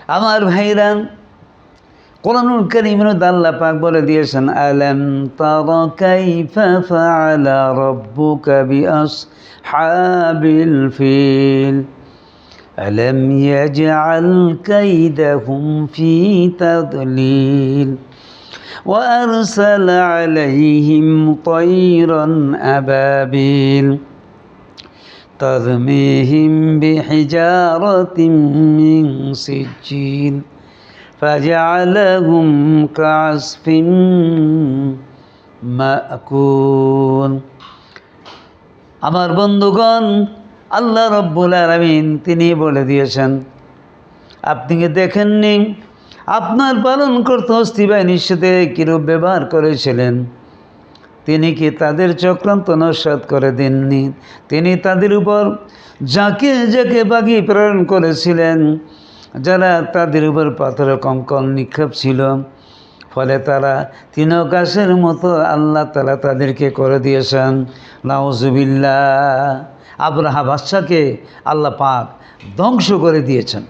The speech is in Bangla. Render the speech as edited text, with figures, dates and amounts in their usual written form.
আমার ভাইরা, কোরআনুল কারীমের মধ্যে আল্লাহ পাক বলে দিয়েছেন, আলাম তারা কাইফা ফাআলা রাব্বুকা বিআসহাবিল ফিল আলাম ইয়াজআল কাইদাহুম ফি তাদলিল ওয়া আরসালা আলাইহিম তায়রান আবাবিল তারমিহিম বিহিজারাতিন মিন সিজ্জিল فجعلهم كعصف مأكول। আমার বন্ধুগণ, আল্লাহ রব্বুল আলামিন তিনি বলে দিয়েছেন, আপনি কি দেখেননি আপনার পালন করতে হস্তি বাহিনীর সাথে কিরূপ ব্যবহার করেছিলেন? তিনি কি তাদের চক্রান্ত নস্যাৎ করে দেননি? তিনি তাদের উপর যাকে যাকে বাগি প্রেরণ করেছিলেন, যারা তাদের উপর পাথর কঙ্কল নিক্ষেপ ছিল, ফলে তারা তৃণঘাসের মতো আল্লাহ তাআলা তাদেরকে করে দিয়েছেন। নাউজুবিল্লাহ। আব্রাহা বাদশাকে আল্লাহ পাক ধ্বংস করে দিয়েছেন।